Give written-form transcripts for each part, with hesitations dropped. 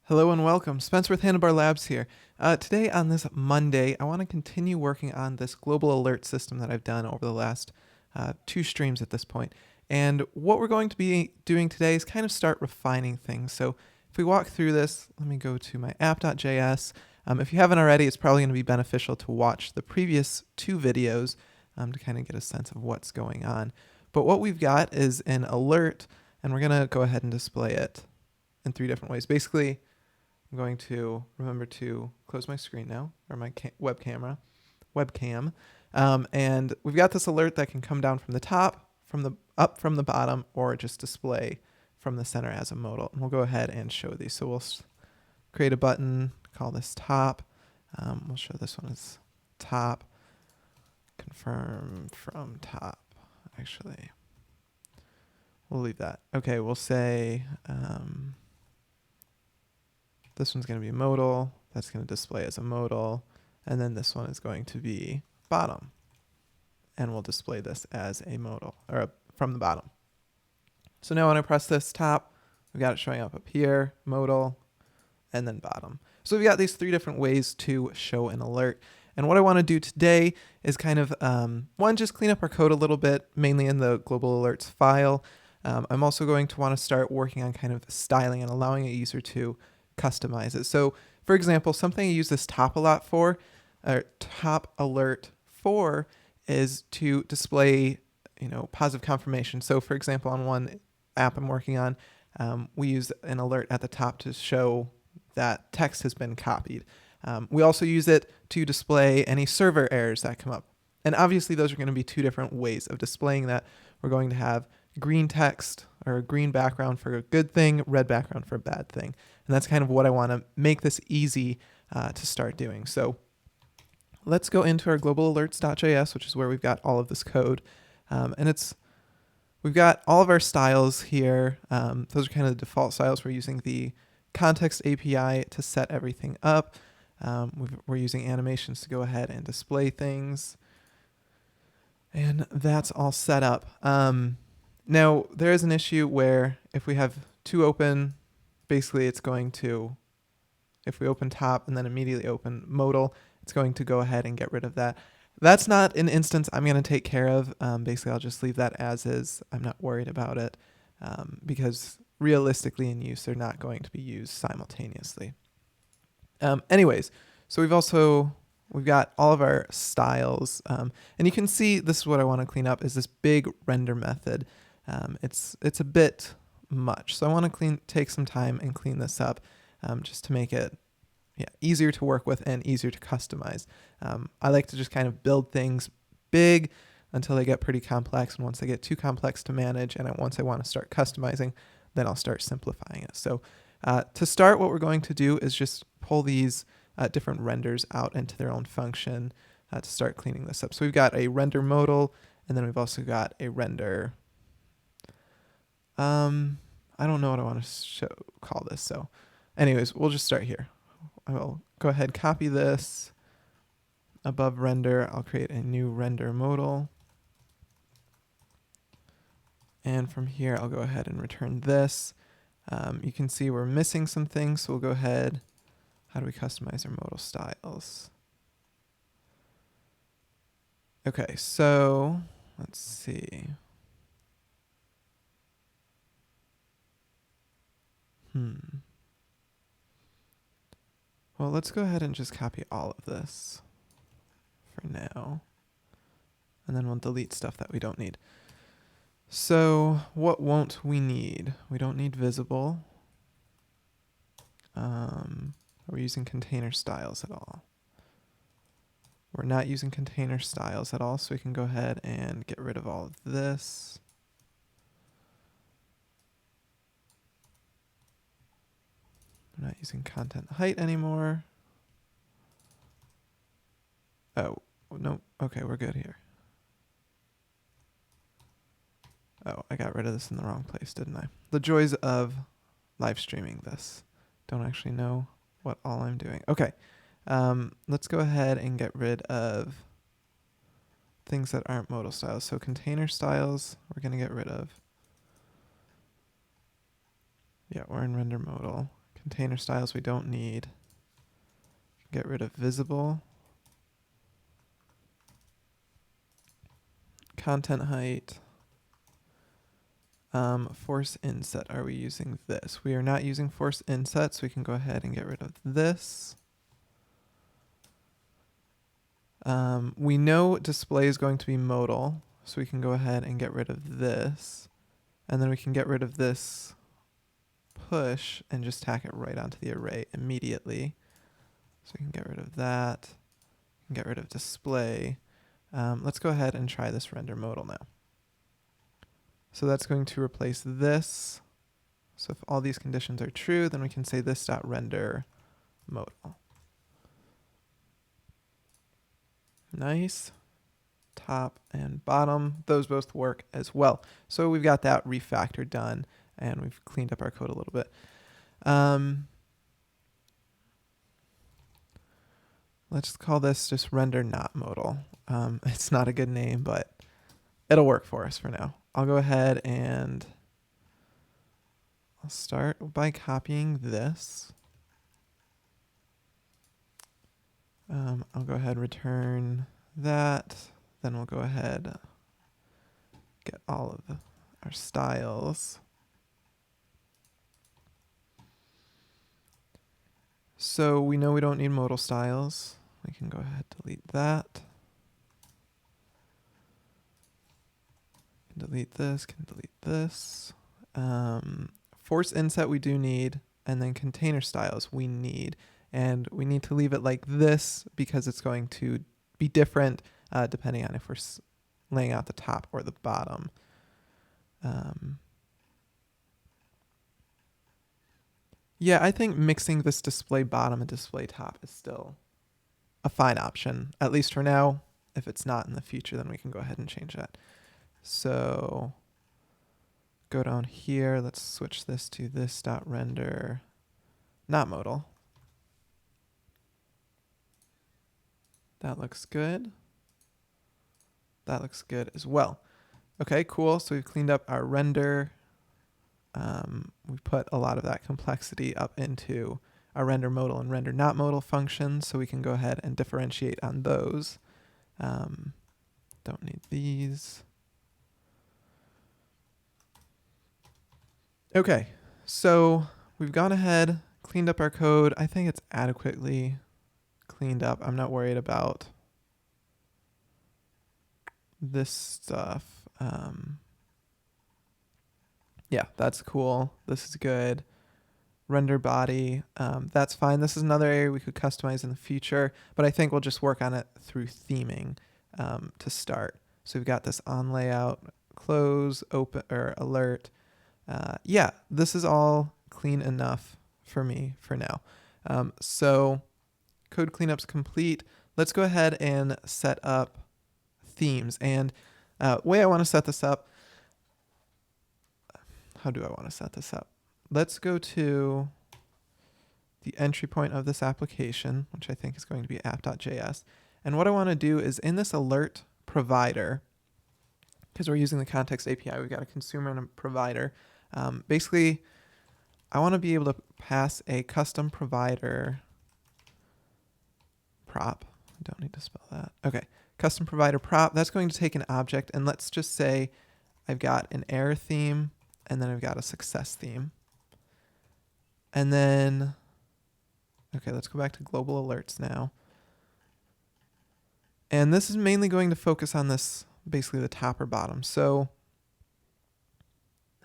Hello and welcome. Spencer with Handlebar Labs here. Today on this Monday, I want to continue working on this global alert system that I've done over the last two streams at this point. And what we're going to be doing today is kind of start refining things. So if we walk through this, let me go to my app.js. If you haven't already, it's probably going to be beneficial to watch the previous two videos to kind of get a sense of what's going on. But what we've got is an alert, and we're going to go ahead and display it in three different ways. Basically, I'm going to remember to close my screen now, or my webcam. And we've got this alert that can come down from the top, up from the bottom, or just display from the center as a modal. And we'll go ahead and show these. So we'll create a button, call this top. We'll show this one as top. Confirm from top. Actually, we'll leave that. Okay, we'll say this one's going to be modal. That's going to display as a modal. And then this one is going to be bottom. And we'll display this as a modal, or from the bottom. So now when I press this top, we've got it showing up here, modal, and then bottom. So we've got these three different ways to show an alert. And what I want to do today is kind of, one, just clean up our code a little bit, mainly in the global alerts file. I'm also going to want to start working on kind of styling and allowing a user to customize it. So for example, something I use this top a lot for, or top alert for, is to display, positive confirmation. So for example, on one app I'm working on, we use an alert at the top to show that text has been copied. We also use it to display any server errors that come up. And obviously those are going to be two different ways of displaying that. We're going to have green text, or a green background for a good thing, red background for a bad thing. And that's kind of what I want to make this easy to start doing. So let's go into our global alerts.js, which is where we've got all of this code. We've got all of our styles here. Those are kind of the default styles. We're using the context API to set everything up. We're using animations to go ahead and display things. And that's all set up. Now, there is an issue where if we have two open, basically it's going to, if we open top and then immediately open modal, it's going to go ahead and get rid of that. That's not an instance I'm going to take care of. Basically, I'll just leave that as is. I'm not worried about it because realistically in use, they're not going to be used simultaneously. Anyways, so we've got all of our styles. And you can see this is what I want to clean up is this big render method. It's a bit much. So I want to take some time and clean this up just to make it easier to work with and easier to customize. I like to just kind of build things big until they get pretty complex. And once they get too complex to manage and once I want to start customizing, then I'll start simplifying it. So to start, what we're going to do is just pull these different renders out into their own function to start cleaning this up. So we've got a render modal, and then we've also got a render. I don't know what I want to call this. So anyways, we'll just start here. I will go ahead, copy this. Above render, I'll create a new render modal. And from here, I'll go ahead and return this. You can see we're missing some things, so we'll go ahead. How do we customize our modal styles? Okay, so let's see. Well, let's go ahead and just copy all of this for now. And then we'll delete stuff that we don't need. So what won't we need? We don't need visible. Are we using container styles at all? We're not using container styles at all, so we can go ahead and get rid of all of this. We're not using content height anymore. Oh, no. Okay, we're good here. Oh, I got rid of this in the wrong place, didn't I? The joys of live streaming this. Don't actually know what all I'm doing. Okay, let's go ahead and get rid of things that aren't modal styles. So container styles, we're going to get rid of. Yeah, we're in render modal. Container styles we don't need. Get rid of visible. Content height. Force inset, are we using this? We are not using force inset, so we can go ahead and get rid of this. We know display is going to be modal, so we can go ahead and get rid of this. And then we can get rid of this push and just tack it right onto the array immediately. So we can get rid of that. We can get rid of display. Let's go ahead and try this render modal now. So that's going to replace this. So if all these conditions are true, then we can say this dot render modal. Nice. Top and bottom, those both work as well. So we've got that refactor done, and we've cleaned up our code a little bit. Let's call this just render not modal. It's not a good name, but it'll work for us for now. I'll go ahead and I'll start by copying this. I'll go ahead and return that. Then we'll go ahead, get all of our styles. So we know we don't need modal styles. We can go ahead and delete that. Can delete this, can delete this. Force inset we do need, and then container styles we need. And we need to leave it like this because it's going to be different depending on if we're laying out the top or the bottom. Yeah, I think mixing this display bottom and display top is still a fine option, at least for now. If it's not in the future, then we can go ahead and change that. So go down here. Let's switch this to this dot render not modal. That looks good. That looks good as well. Okay, cool. So we've cleaned up our render. We've put a lot of that complexity up into our render modal and render not modal functions, so we can go ahead and differentiate on those. Don't need these. Okay, so we've gone ahead, cleaned up our code. I think it's adequately cleaned up. I'm not worried about this stuff. Yeah, that's cool. This is good. Render body, that's fine. This is another area we could customize in the future, but I think we'll just work on it through theming to start. So we've got this on layout, close, open, or alert. Yeah, this is all clean enough for me for now. So code cleanup's complete. Let's go ahead and set up themes. And way I want to set this up, how do I want to set this up? Let's go to the entry point of this application, which I think is going to be app.js. And what I want to do is in this alert provider, because we're using the context API, we've got a consumer and a provider. Basically, I want to be able to pass a custom provider prop. I don't need to spell that. Okay, custom provider prop. That's going to take an object, and let's just say I've got an error theme, and then I've got a success theme. And then, okay, let's go back to global alerts now. And this is mainly going to focus on this, basically the top or bottom. So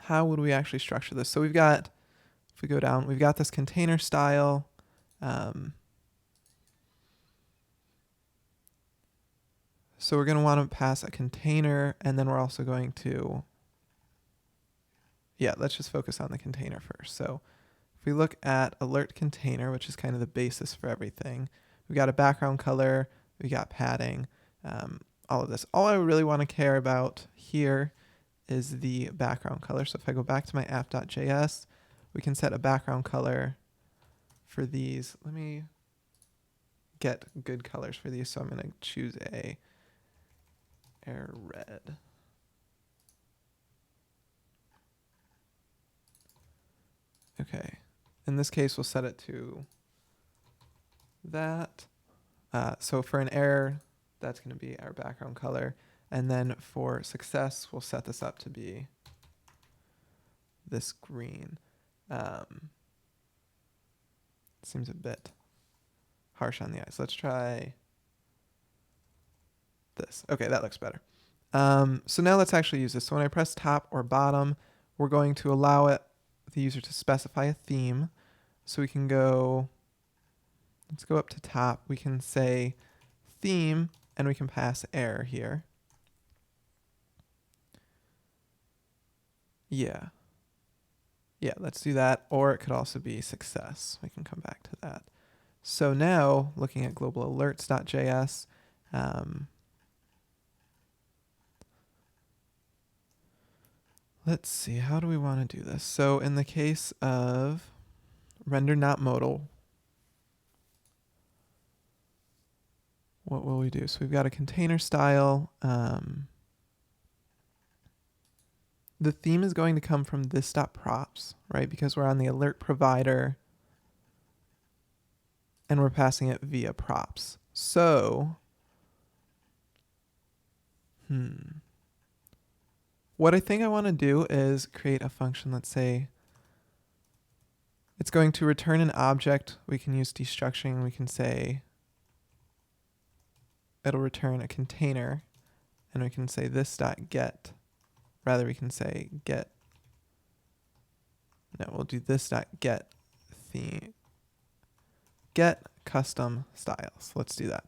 how would we actually structure this? So we've got, if we go down, we've got this container style. So we're going to want to pass a container, and then we're also going to, yeah, let's just focus on the container first. So if we look at alert container, which is kind of the basis for everything, we've got a background color, we got padding, all of this. All I really want to care about here is the background color. So if I go back to my app.js, we can set a background color for these. Let me get good colors for these. So I'm going to choose a air red. Okay. in this case, we'll set it to that. So for an error, that's going to be our background color. And then for success, we'll set this up to be this green. Seems a bit harsh on the eyes. Let's try this. Okay, that looks better. So now let's actually use this. So when I press top or bottom, we're going to allow the user to specify a theme. So we can go, let's go up to top. We can say theme, and we can pass error here. Yeah, let's do that. Or it could also be success. We can come back to that. So now, looking at globalalerts.js, let's see, how do we want to do this? So in the case of render not modal, what will we do? So we've got a container style. The theme is going to come from this.props, right? Because we're on the alert provider and we're passing it via props. So, what I think I want to do is create a function. Let's say it's going to return an object. We can use destructuring. We can say it'll return a container, and we can say this.get. Rather, we can say get. No, we'll do this.get theme. Get custom styles. Let's do that.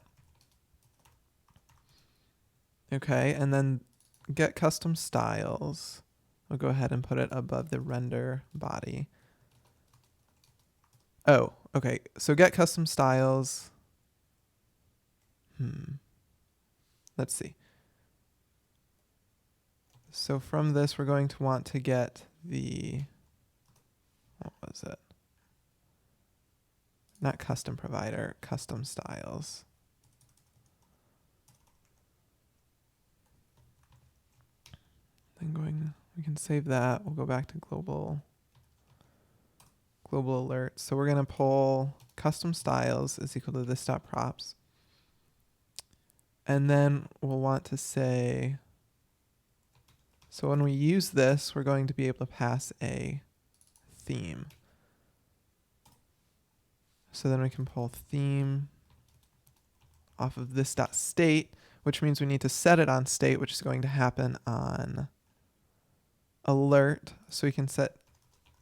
Okay, and then get custom styles. We'll go ahead and put it above the render body. Oh, okay. So get custom styles. Let's see. So from this, we're going to want to get the, what was it? Not custom provider, custom styles. Then we can save that. We'll go back to global alerts. So we're going to pull custom styles is equal to this.props. And then we'll want to say, so when we use this, we're going to be able to pass a theme. So then we can pull theme off of this.state, which means we need to set it on state, which is going to happen on alert. So we can set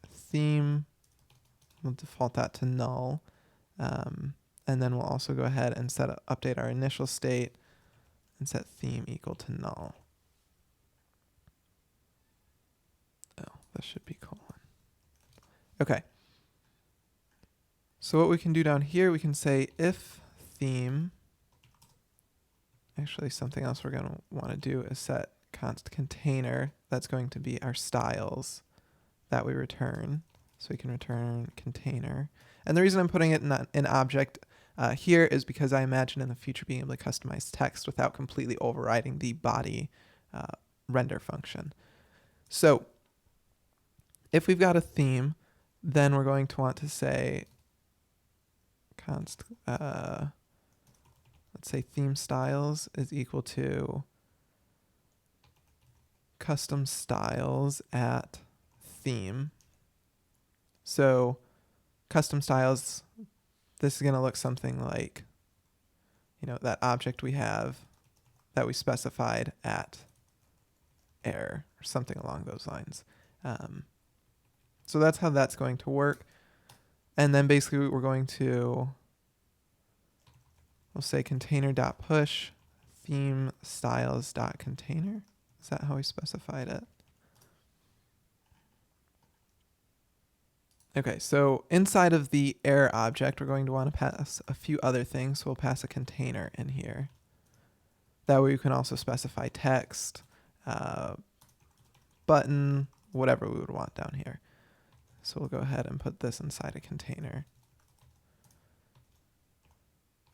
theme, we'll default that to null. And then we'll also go ahead and update our initial state and set theme equal to null. Oh, this should be colon. Okay. So what we can do down here, we can say if theme, actually something else we're going to want to do is set const container. That's going to be our styles that we return. So we can return container. And the reason I'm putting it in an object here is because I imagine in the future being able to customize text without completely overriding the body render function. So if we've got a theme, then we're going to want to say const, let's say theme styles is equal to custom styles at theme. So custom styles, this is going to look something like, that object we have that we specified at error or something along those lines. So that's how that's going to work. And then basically we're going to, we'll say container.push theme styles.container. Is that how we specified it? Okay, so inside of the error object, we're going to want to pass a few other things. So we'll pass a container in here. That way we can also specify text, button, whatever we would want down here. So we'll go ahead and put this inside a container.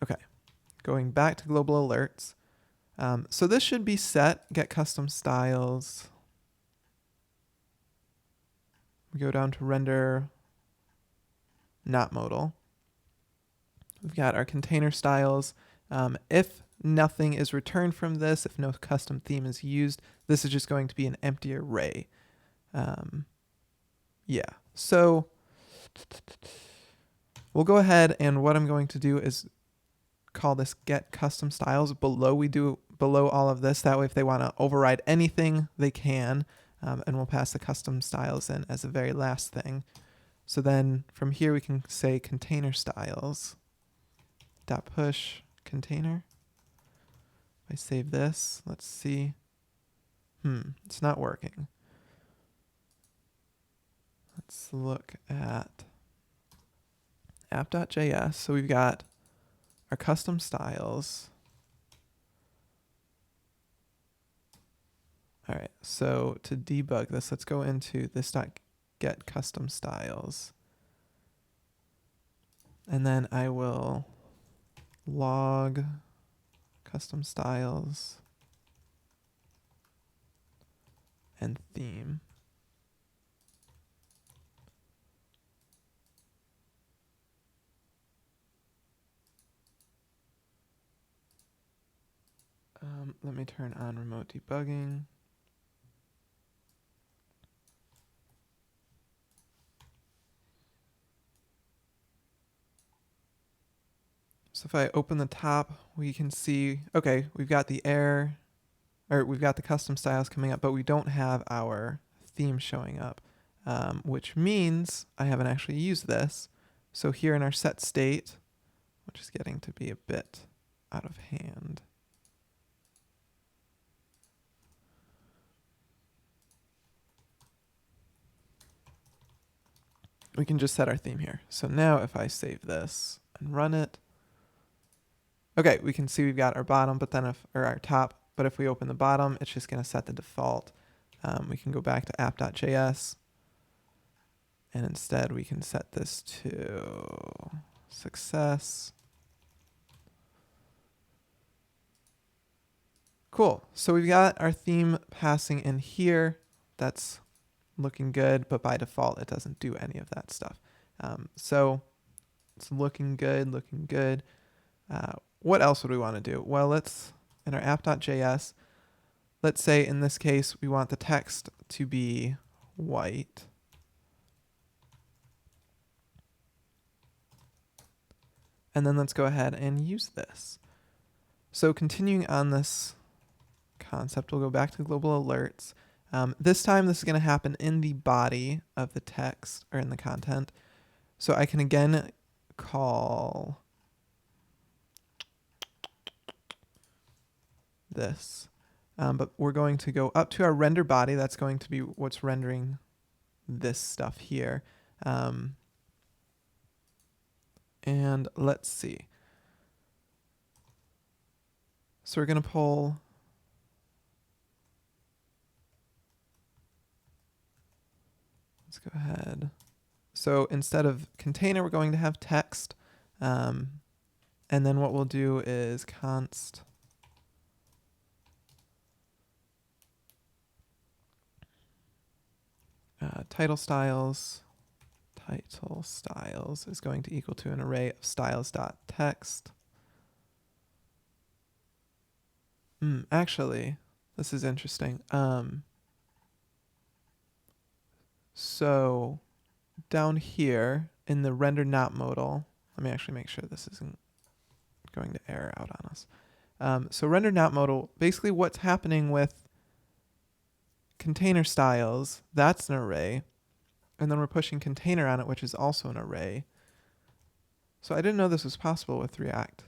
Okay, going back to global alerts. So this should be set, get custom styles. We go down to render not modal. We've got our container styles. If nothing is returned from this, if no custom theme is used, this is just going to be an empty array. Yeah, so we'll go ahead, and what I'm going to do is call this get custom styles below all of this. That way if they want to override anything, they can, and we'll pass the custom styles in as the very last thing. So then from here we can say container styles dot push container. If I save this, let's see. It's not working. Let's look at app.js. So we've got our custom styles. All right, so to debug this, let's go into this.get custom styles. And then I will log custom styles and theme. Let me turn on remote debugging. So if I open the top, we can see, okay, we've got the error, or we've got the custom styles coming up, but we don't have our theme showing up, which means I haven't actually used this. So here in our set state, which is getting to be a bit out of hand. We can just set our theme here. So now if I save this and run it, okay, we can see we've got our bottom, but then or our top, but if we open the bottom, it's just going to set the default. We can go back to app.js, and instead we can set this to success. Cool. So we've got our theme passing in here. That's looking good, but by default, it doesn't do any of that stuff. So it's looking good, looking good. What else would we want to do? Well, in our app.js, let's say in this case, we want the text to be white. And then let's go ahead and use this. So continuing on this concept, we'll go back to global alerts. This time, this is going to happen in the body of the text or in the content. So I can again call this, but we're going to go up to our render body. That's going to be what's rendering this stuff here. And let's see. So we're going to pull let's go ahead. So instead of container, we're going to have text. And then what we'll do is const title styles. Title styles is going to equal to an array of styles.text. Actually, this is interesting. So down here in the render not modal, let me actually make sure this isn't going to error out on us. So render not modal, basically what's happening with container styles, that's an array. And then we're pushing container on it, which is also an array. So I didn't know this was possible with React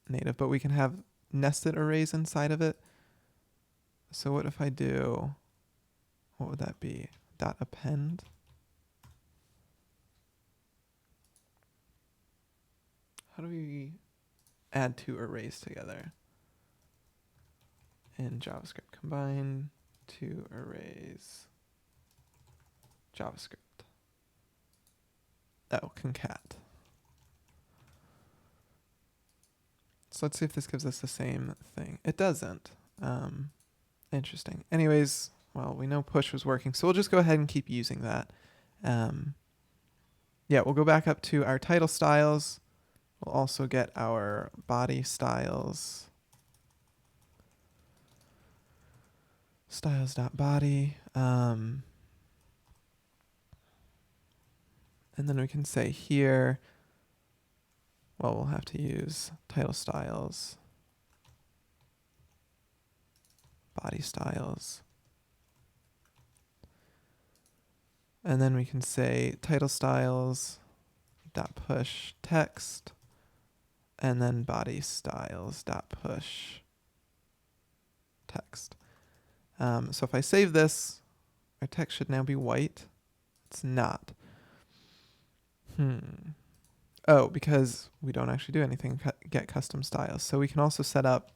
Native, but we can have nested arrays inside of it. So what if I do, what would that be? Dot append. How do we add two arrays together? In JavaScript, combine two arrays, JavaScript. Oh, concat. So let's see if this gives us the same thing. It doesn't. Interesting. Anyways, well, we know push was working, so we'll just go ahead and keep using that. yeah, we'll go back up to our title styles. We'll also get our body styles. Styles.body. And then we can say here, well, we'll have to use title styles, body styles. And then we can say title styles dot push text, and then body styles dot push text. So if I save this, our text should now be white. It's not. Oh, because we don't actually do anything get custom styles. So we can also set up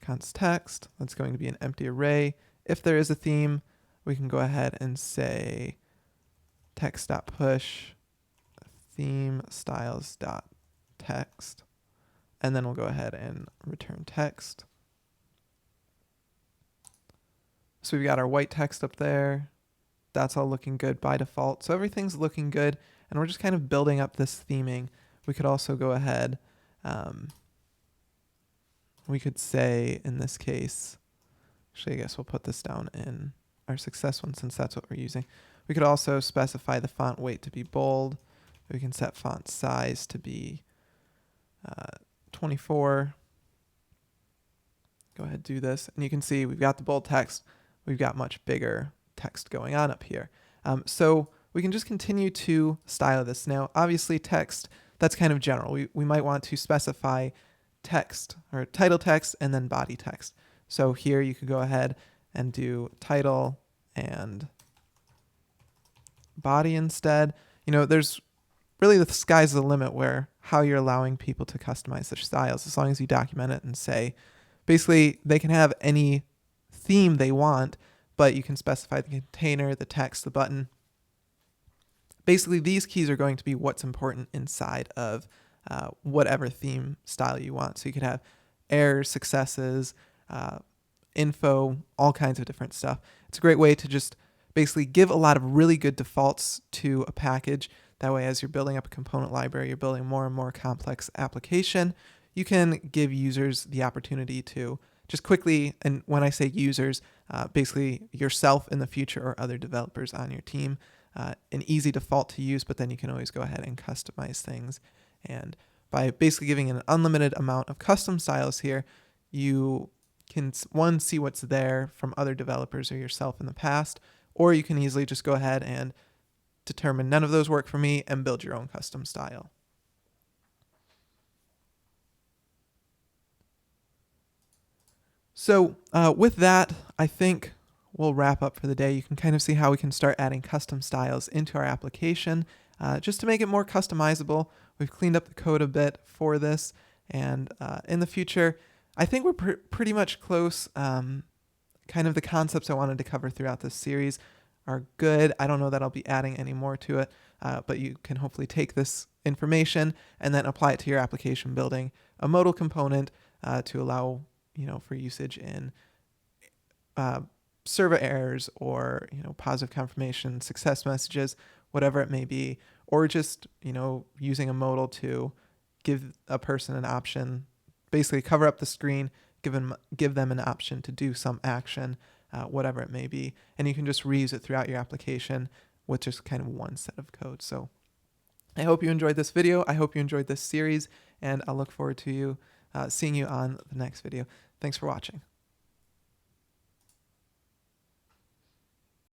const text. That's going to be an empty array. If there is a theme, we can go ahead and say text.push theme styles.text. And then we'll go ahead and return text. So we've got our white text up there. That's all looking good by default. So everything's looking good, and we're just kind of building up this theming. We could also go ahead, we could say in this case, actually I guess we'll put this down in our success one since that's what we're using. We could also specify the font weight to be bold. We can set font size to be 24. Go ahead, do this, and you can see we've got the bold text. We've got much bigger text going on up here. So we can just continue to style this. Now, obviously text, that's kind of general. We might want to specify text or title text and then body text. So here you could go ahead and do title and body instead. You know, there's really the sky's the limit where how you're allowing people to customize their styles, as long as you document it and say, basically they can have any theme they want, but you can specify the container, the text, the button. Basically, these keys are going to be what's important inside of whatever theme style you want. So you could have errors, successes, info, all kinds of different stuff. It's a great way to just basically give a lot of really good defaults to a package. That way, as you're building up a component library, you're building more and more complex application, you can give users the opportunity to just quickly, and when I say users, basically yourself in the future or other developers on your team, an easy default to use, but then you can always go ahead and customize things. And by basically giving an unlimited amount of custom styles here, you can, one, see what's there from other developers or yourself in the past, or you can easily just go ahead and determine none of those work for me and build your own custom style. So with that, I think we'll wrap up for the day. You can kind of see how we can start adding custom styles into our application just to make it more customizable. We've cleaned up the code a bit for this, and in the future, I think we're pretty much close. Kind of the concepts I wanted to cover throughout this series are good. I don't know that I'll be adding any more to it, but you can hopefully take this information and then apply it to your application, building a modal component to allow for usage in server errors or positive confirmation, success messages, whatever it may be, or just using a modal to give a person an option, basically cover up the screen, give them an option to do some action, whatever it may be, and you can just reuse it throughout your application with just kind of one set of code. So I hope you enjoyed this video. I hope you enjoyed this series, and I'll look forward to seeing you on the next video. Thanks for watching.